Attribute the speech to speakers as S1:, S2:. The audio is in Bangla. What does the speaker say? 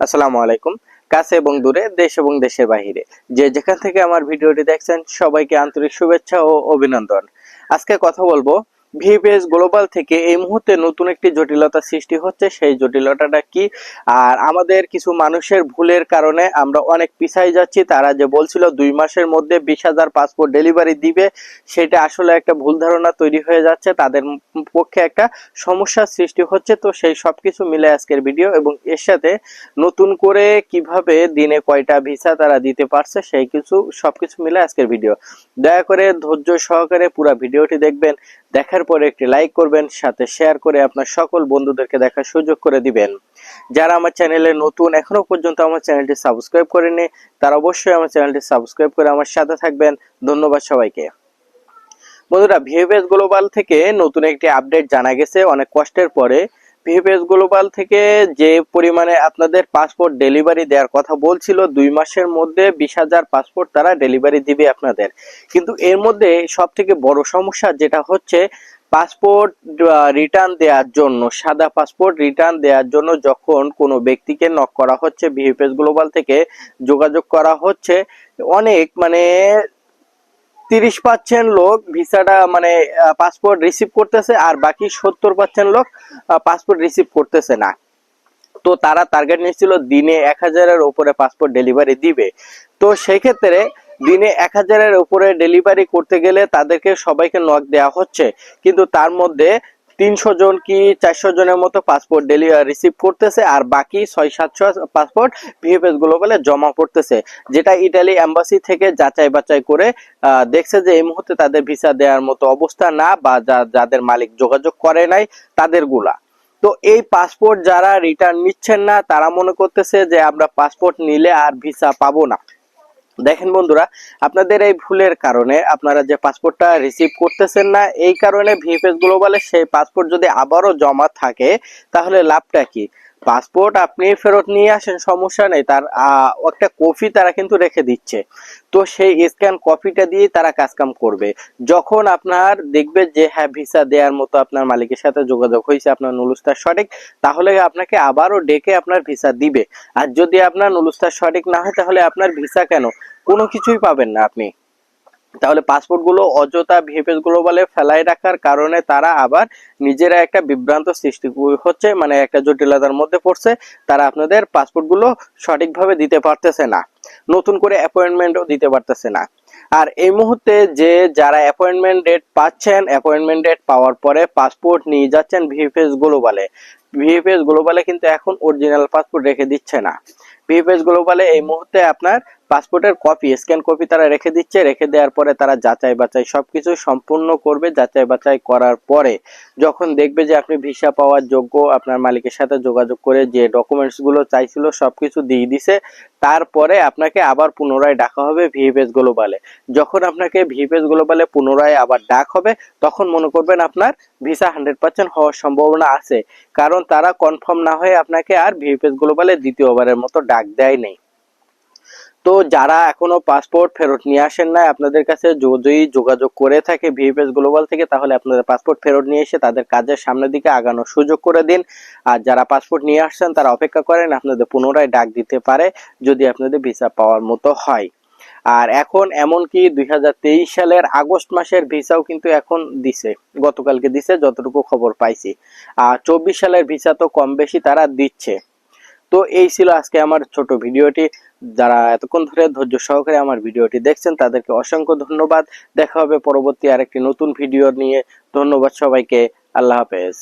S1: আসসালামু আলাইকুম। কাছে এবং দূরে, দেশ এবং দেশের বাহিরে যে যেখান থেকে আমার ভিডিওটি দেখছেন সবাইকে আন্তরিক শুভেচ্ছা ও অভিনন্দন। আজকে কথা বলবো ভিপিএস গ্লোবাল থেকে এই মুহূর্তে নতুন একটি জটিলতা সৃষ্টি হচ্ছে, সেই জটিলতাটা কি আর আমাদের কিছু মানুষের ভুলের কারণে আমরা অনেক পিছাই যাচ্ছি। তারা যে বলছিল 2 মাসের মধ্যে 20,000 পাসপোর্ট ডেলিভারি দিবে, সেটা আসলে একটা ভুল ধারণা তৈরি হয়ে যাচ্ছে, তাদের পক্ষে একটা সমস্যার সৃষ্টি হচ্ছে। তো সেই সবকিছু মিলে আজকের ভিডিও, এবং এর সাথে নতুন করে কিভাবে দিনে কয়টা ভিসা তারা দিতে পারছে সেই সবকিছু মিলে আজকের ভিডিও। দয়া করে ধৈর্য সহকারে পুরো ভিডিওটি দেখবেন, দেখার পরে একটি লাইক করবেন, সাথে শেয়ার করে আপনার সকল বন্ধুদেরকে দেখার সুযোগ করে দিবেন। যারা আমার চ্যানেলে নতুন, এখনো পর্যন্ত আমার চ্যানেলটি সাবস্ক্রাইব করেনি, তারা অবশ্যই আমার চ্যানেলটি সাবস্ক্রাইব করে আমার সাথে থাকবেন। ধন্যবাদ সবাইকে। বন্ধুরা, ভিএফএস গ্লোবাল থেকে নতুন একটি আপডেট জানা গেছে অনেক কষ্টের পরে। ভিএফএস গ্লোবাল থেকে যে পরিমাণে আপনাদের পাসপোর্ট ডেলিভারি দেওয়ার কথা বলছিল, 2 মাসের মধ্যে 20,000 পাসপোর্ট তারা ডেলিভারি দিবে আপনাদের, কিন্তু এর মধ্যে সব থেকে বড় সমস্যা যেটা হচ্ছে, পাসপোর্ট রিটার্ন দেওয়ার জন্য, সাদা পাসপোর্ট রিটার্ন দেওয়ার জন্য যখন কোনো ব্যক্তিকে নক করা হচ্ছে, ভিএফএস গ্লোবাল থেকে যোগাযোগ করা হচ্ছে, অনেক 30% লোক ভিসাটা পাসপোর্ট রিসিভ করতেছে, আর বাকি 70% লোক পাসপোর্ট রিসিভ করতেছে না। তো তারা টার্গেট নিয়েছিল দিনে 1,000-এর উপরে পাসপোর্ট ডেলিভারি দিবে। তো সেই ক্ষেত্রে দিনে 1,000-এর উপরে ডেলিভারি করতে গেলে তাদেরকে সবাইকে নক দেওয়া হচ্ছে, কিন্তু তার মধ্যে 300 জন কি 400 জনের মতো পাসপোর্ট রিসিভ করতেছে, আর বাকি 600-700 পাসপোর্ট ভিএফএস গ্লোবালে জমা পড়তেছে, যেটা ইটালি এম্বাসি থেকে যাচাই বাছাই করে দেখছে যে এই মুহূর্তে তাদের ভিসা দেওয়ার মতো অবস্থা না, বা যাদের মালিক যোগাযোগ করে নাই তাদের গুলা। তো এই পাসপোর্ট যারা রিটার্ন নিচ্ছেন না, তারা মনে করতেছে যে আমরা পাসপোর্ট নিলে আর ভিসা পাবো না। দেখেন বন্ধুরা, আপনাদের এই ভুলের কারণে আপনারা যে পাসপোর্টটা রিসিভ করতেছেন না, এই কারণে ভিএফএস গ্লোবালে সেই পাসপোর্ট যদি আবারও জমা থাকে, তাহলে লাভটা কি? পাসপোর্ট আপনি ফেরত নিয়ে আসেন, সমস্যা নেই, তার একটা কপি তারা কিন্তু রেখে দিচ্ছে। তো সেই স্ক্যান কপিটা দিয়ে তারা কাজকাম করবে। যখন আপনার দেখবে যে হ্যাঁ, ভিসা দেওয়ার মতো আপনার মালিকের সাথে যোগাযোগ হয়েছে, আপনার নুলুসটা সঠিক, তাহলে আপনাকে আবারও ডেকে আপনার ভিসা দিবে। আর যদি আপনার নুলুসটা সঠিক না হয়, তাহলে আপনার ভিসা কেন, কোনো কিছুই পাবেন না আপনি। তাহলে পাসপোর্ট গুলো অযথা ভিএফএস গ্লোবালে ফেলাই রাখার কারণে তারা আবার নিজেরা একটা বিভ্রান্ত সৃষ্টি হচ্ছে, একটা জটিলতার মধ্যে পড়ছে। তারা আপনাদের পাসপোর্ট গুলো সঠিকভাবে দিতে পারতেছে না, নতুন করে অ্যাপয়েন্টমেন্টও দিতে পারতেছে না। আর এই মুহূর্তে যারা অ্যাপয়েন্টমেন্ট ডেট পাচ্ছেন, অ্যাপয়েন্টমেন্ট ডেট পাওয়ার পরে পাসপোর্ট নিয়ে যাচ্ছেন ভিএফএস গ্লোবালে, ভিএফএস গ্লোবালে কিন্তু এখন অরিজিনাল পাসপোর্ট রেখে দিচ্ছে না। ভিএফএস গ্লোবালে এই মুহূর্তে আপনার পাসপোর্টের কপি, স্ক্যান কপি তারা রেখে দিচ্ছে। রেখে দেওয়ার পরে তারা যাচাই বাছাই সবকিছু সম্পূর্ণ করবে। যাচাই বাছাই করার পরে যখন দেখবে যে আপনি ভিসা পাওয়ার যোগ্য, আপনার মালিকের সাথে যোগাযোগ করে যে ডকুমেন্টস গুলো চাইছিল সবকিছু দিয়ে দিছে, তারপরে আপনাকে আবার পুনরায় ডাকা হবে ভিএফএস গ্লোবালে। যখন আপনাকে ভিএফএস গ্লোবালে পুনরায় আবার ডাক হবে, তখন মনে করবেন আপনার ভিসা 100% হওয়ার সম্ভাবনা আছে, কারণ তারা কনফার্ম না হয়ে আপনাকে আর ভিএফএস গ্লোবালে দ্বিতীয়বারের মতো ডাক দেয় নেই। তো যারা এখনো পাসপোর্ট ফেরত নিয়ে আসেন না, আপনাদের কাছে যদি যোগাযোগ করে থাকে ভিএফএস গ্লোবাল থেকে, তাহলে আপনাদের পাসপোর্ট ফেরত নিয়ে এসে তাদের কাজের সামনের দিকে আগানোর সুযোগ করে দিন। আর যারা পাসপোর্ট নিয়ে আসছেন তারা অপেক্ষা করেন, আপনাদের পুনরায় ডাক দিতে পারে যদি আপনাদের ভিসা পাওয়ার মতো হয়। আর এখন এমনকি 2023 সালের আগস্ট মাসের ভিসাও কিন্তু এখন দিছে, গতকালকে দিছে যতটুকু খবর পাইছি। আর 24 সালের ভিসা তো কম বেশি তারা দিচ্ছে। তো এই ছিল আজকে আমার ছোট ভিডিওটি। যারা এতক্ষণ ধরে ধৈর্য সহকারে আমার ভিডিওটি দেখছেন তাদেরকে অসংখ্য ধন্যবাদ। দেখা হবে পরবর্তী আরেকটি নতুন ভিডিও নিয়ে। ধন্যবাদ সবাইকে। আল্লাহ হাফেজ।